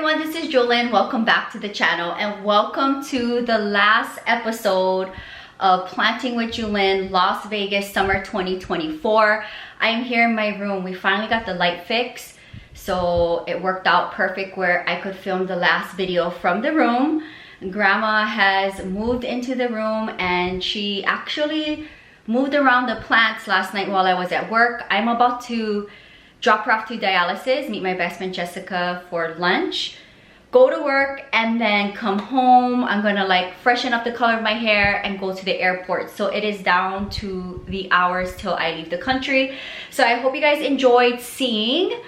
everyone, this is Jolyn. Welcome back to the channel and welcome to the last episode of Planting with Jolyn Las Vegas Summer 2024. I am here in my room. We finally got the light fixed, so it worked out perfect where I could film the last video from the room. Grandma has moved into the room and she actually moved around the plants last night while I was at work. I'm about to drop her off to dialysis, meet my best friend Jessica for lunch, go to work, and then come home. I'm gonna like freshen up the color of my hair and go to the airport. So it is down to the hours till I leave the country. So I hope you guys enjoyed seeing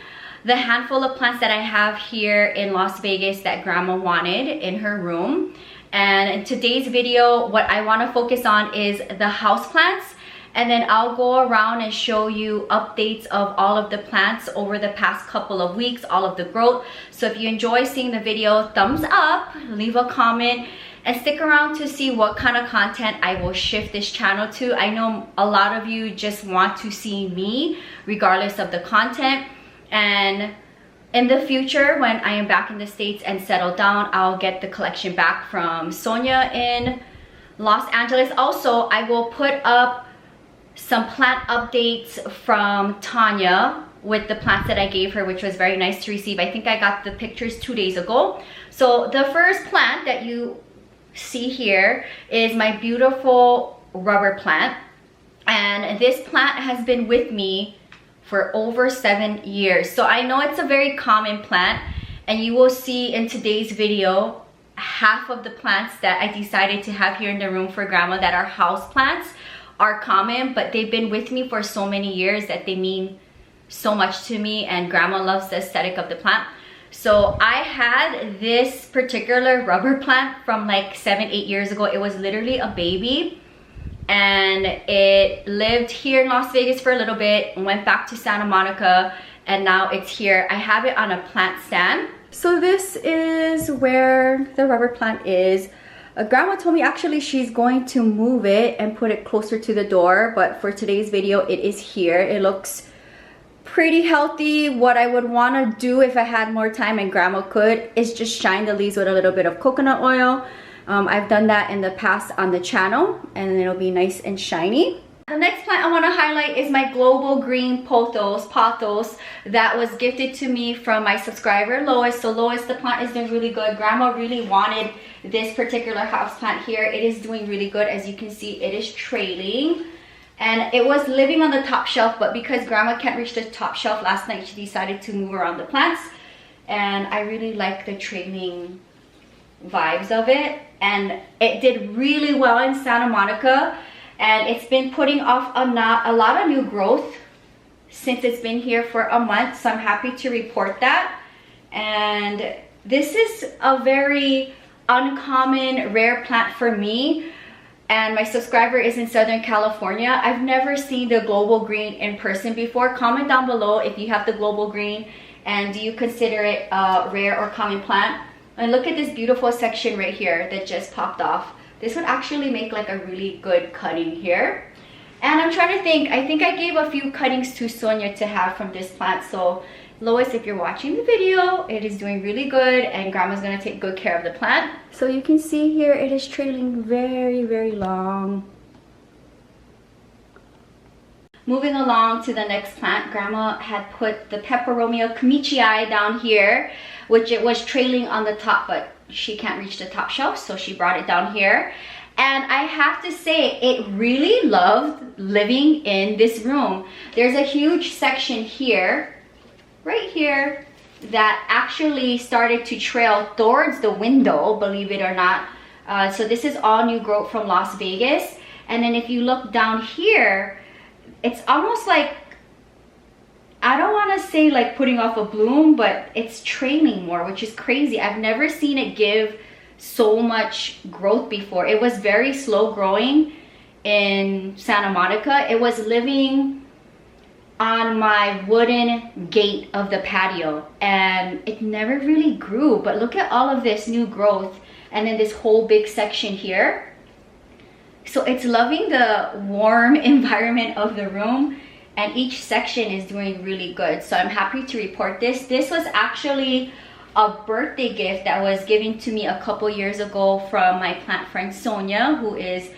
the handful of plants that I have here in Las Vegas that Grandma wanted in her room. And in today's video, what I want to focus on is the house plants. And then I'll go around and show you updates of all of the plants over the past couple of weeks, all of the growth. So if you enjoy seeing the video, thumbs up, leave a comment, and stick around to see what kind of content I will shift this channel to. I know a lot of you just want to see me regardless of the content. And in the future, when I am back in the States and settled down, I'll get the collection back from Sonia in Los Angeles. Also, I will put up some plant updates from Tanya with the plants that I gave her, which was very nice to receive. I think I got the pictures 2 days ago. So the first plant that you see here is my beautiful rubber plant. And this plant has been with me for over 7 years. So I know it's a very common plant, and you will see in today's video half of the plants that I decided to have here in the room for Grandma that are house plants are common, but they've been with me for so many years that they mean so much to me, and Grandma loves the aesthetic of the plant. So I had this particular rubber plant from like 7-8 years ago. It was literally a baby, and it lived here in Las Vegas for a little bit, went back to Santa Monica, and now it's here. I have it on a plant stand. So this is where the rubber plant is. Grandma told me actually she's going to move it and put it closer to the door, but for today's video it is here. It looks pretty healthy. What I would want to do if I had more time and Grandma could is just shine the leaves with a little bit of coconut oil. I've done that in the past on the channel and it'll be nice and shiny. The next plant I want to highlight is my global green pothos that was gifted to me from my subscriber Lois. So Lois, the plant is doing really good. Grandma really wanted this particular house plant here. It is doing really good. As you can see, it is trailing, and it was living on the top shelf, but because Grandma can't reach the top shelf last night, she decided to move around the plants, and I really like the trailing vibes of it, and it did really well in Santa Monica. And it's been putting off a lot of new growth since it's been here for a month. So I'm happy to report that. And this is a very uncommon, rare plant for me. And my subscriber is in Southern California. I've never seen the global green in person before. Comment down below if you have the global green and do you consider it a rare or common plant. And look at this beautiful section right here that just popped off. This would actually make like a really good cutting here. And I'm trying to think, I think I gave a few cuttings to Sonia to have from this plant. So Lois, if you're watching the video, it is doing really good and Grandma's gonna take good care of the plant. So you can see here, it is trailing very, very long. Moving along to the next plant, Grandma had put the Peperomia kamichi down here, which it was trailing on the top, but she can't reach the top shelf, so she brought it down here. And I have to say, it really loved living in this room. There's a huge section here, right here, that actually started to trail towards the window, believe it or not. So this is all new growth from Las Vegas. And then if you look down here, it's almost like, I don't want to say like putting off a bloom, but it's trailing more, which is crazy. I've never seen it give so much growth before. It was very slow growing in Santa Monica. It was living on my wooden gate of the patio and it never really grew. But look at all of this new growth and then this whole big section here. So it's loving the warm environment of the room. And each section is doing really good. So I'm happy to report this. This was actually a birthday gift that was given to me a couple years ago from my plant friend Sonia, who is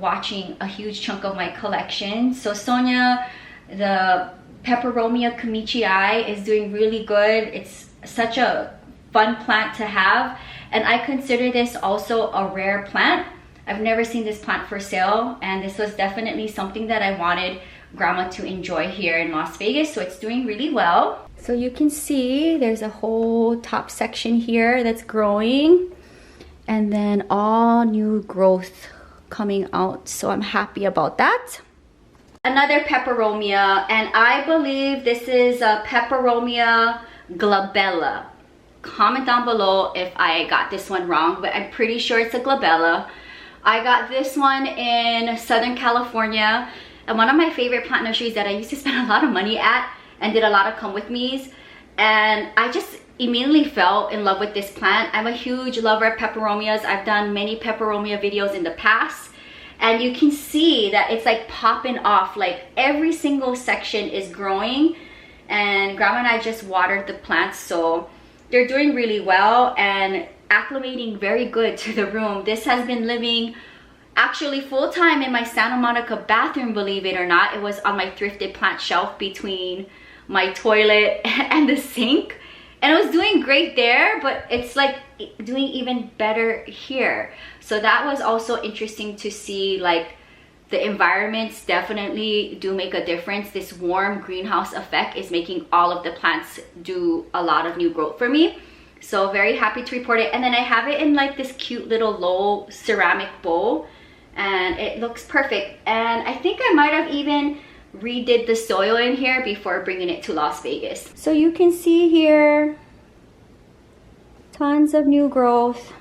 watching a huge chunk of my collection. So Sonia, the Peperomia kamichi is doing really good. It's such a fun plant to have, and I consider this also a rare plant. I've never seen this plant for sale, and this was definitely something that I wanted Grandma to enjoy here in Las Vegas, so it's doing really well. So you can see there's a whole top section here that's growing, and then all new growth coming out, so I'm happy about that. Another Peperomia, and I believe this is a Peperomia glabella. Comment down below if I got this one wrong, but I'm pretty sure it's a glabella. I got this one in Southern California, and one of my favorite plant nurseries that I used to spend a lot of money at and did a lot of come with me's, and I just immediately fell in love with this plant. I'm a huge lover of peperomias. I've done many peperomia videos in the past, and you can see that it's like popping off. Like every single section is growing, and Grandma and I just watered the plants, so they're doing really well and acclimating very good to the room. This has been living actually full-time in my Santa Monica bathroom, believe it or not. It was on my thrifted plant shelf between my toilet and the sink, and it was doing great there, but it's like doing even better here. So that was also interesting to see. Like, the environments definitely do make a difference. This warm greenhouse effect is making all of the plants do a lot of new growth for me. So very happy to report it. And then I have it in like this cute little low ceramic bowl, and it looks perfect. And I think I might have even redid the soil in here before bringing it to Las Vegas. So you can see here, tons of new growth.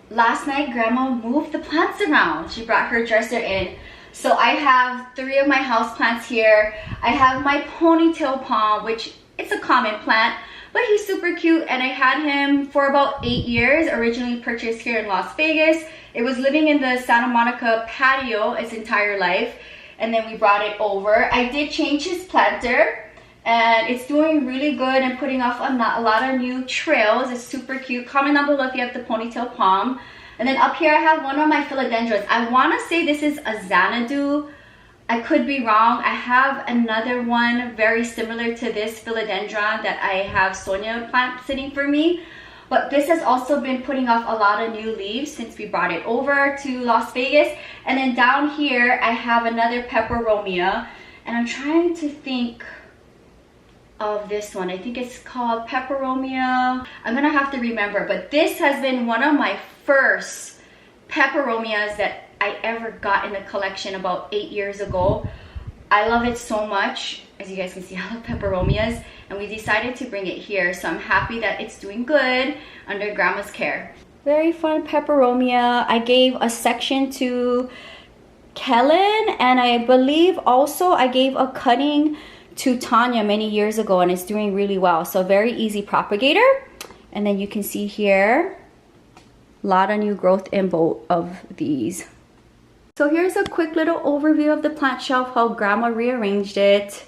Last night, Grandma moved the plants around. She brought her dresser in. So I have 3 of my house plants here. I have my ponytail palm, which it's a common plant, but he's super cute, and I had him for about 8 years, originally purchased here in Las Vegas. It was living in the Santa Monica patio its entire life, and then we brought it over. I did change his planter, and it's doing really good and putting off a lot of new trails. It's super cute. Comment down below if you have the ponytail palm. And then up here I have one of my philodendrons. I want to say this is a Xanadu. I could be wrong. I have another one very similar to this philodendron that I have Sonia plant sitting for me. But this has also been putting off a lot of new leaves since we brought it over to Las Vegas. And then down here I have another Peperomia, and I'm trying to think of this one. I think it's called Peperomia. I'm gonna have to remember, but this has been one of my first Peperomias that I ever got in the collection about 8 years ago. I love it so much. As you guys can see, I love Peperomias, and we decided to bring it here, so I'm happy that it's doing good under Grandma's care. Very fun Peperomia. I gave a section to Kellen, and I believe also I gave a cutting to Tanya many years ago, and it's doing really well. So very easy propagator. And then you can see here, a lot of new growth in both of these. So here's a quick little overview of the plant shelf, how Grandma rearranged it.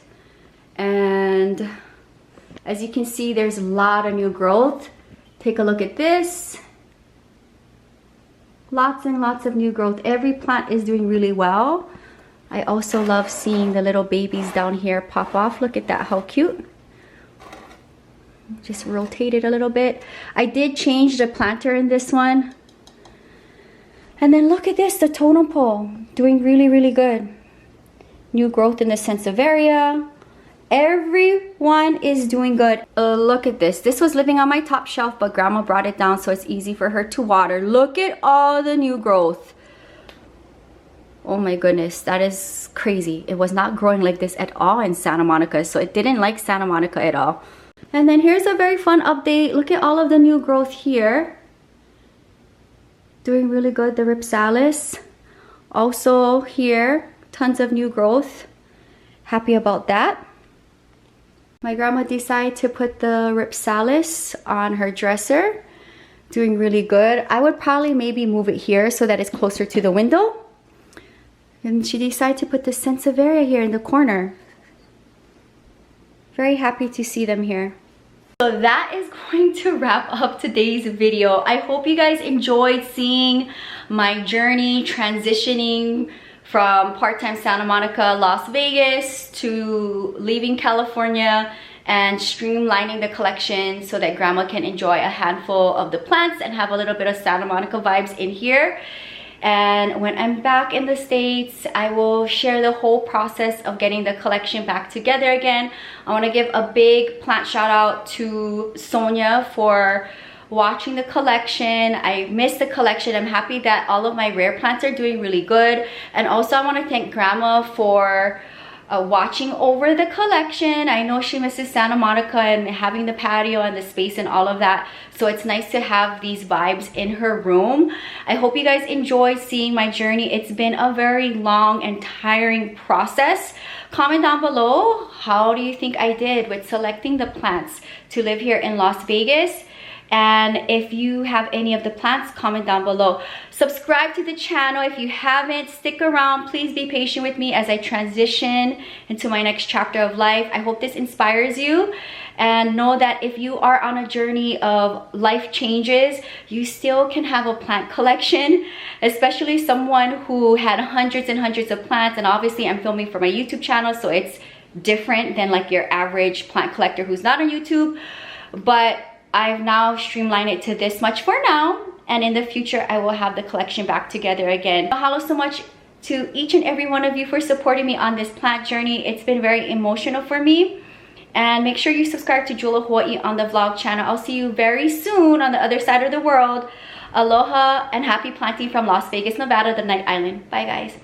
And as you can see, there's a lot of new growth. Take a look at this. Lots and lots of new growth. Every plant is doing really well. I also love seeing the little babies down here pop off. Look at that, how cute. Just rotate it a little bit. I did change the planter in this one. And then look at this, the totem pole, doing really, really good. New growth in the Sansevieria. Everyone is doing good. Look at this. This was living on my top shelf, but Grandma brought it down so it's easy for her to water. Look at all the new growth. Oh my goodness, that is crazy. It was not growing like this at all in Santa Monica, so it didn't like Santa Monica at all. And then here's a very fun update. Look at all of the new growth here. Doing really good, the Ripsalis. Also here, tons of new growth. Happy about that. My grandma decided to put the Ripsalis on her dresser. Doing really good. I would probably maybe move it here so that it's closer to the window. And she decided to put the Sansevieria here in the corner. Very happy to see them here. So that is going to wrap up today's video. I hope you guys enjoyed seeing my journey transitioning from part-time Santa Monica, Las Vegas to leaving California and streamlining the collection so that grandma can enjoy a handful of the plants and have a little bit of Santa Monica vibes in here. And when I'm back in the States, I will share the whole process of getting the collection back together again. I want to give a big plant shout out to Sonia for watching the collection. I missed the collection. I'm happy that all of my rare plants are doing really good. And also I want to thank grandma for watching over the collection. I know she misses Santa Monica and having the patio and the space and all of that, so it's nice to have these vibes in her room. I hope you guys enjoy seeing my journey. It's been a very long and tiring process. Comment down below, how do you think I did with selecting the plants to live here in Las Vegas? And if you have any of the plants, comment down below. Subscribe to the channel if you haven't. Stick around. Please be patient with me as I transition into my next chapter of life. I hope this inspires you. And know that if you are on a journey of life changes, you still can have a plant collection, especially someone who had hundreds and hundreds of plants. And obviously I'm filming for my YouTube channel, so it's different than like your average plant collector who's not on YouTube. But I've now streamlined it to this much for now, and in the future I will have the collection back together again. Mahalo so much to each and every one of you for supporting me on this plant journey. It's been very emotional for me. And make sure you subscribe to Jewel of Hawaii on the vlog channel. I'll see you very soon on the other side of the world. Aloha and happy planting from Las Vegas, Nevada, the Night Island. Bye guys.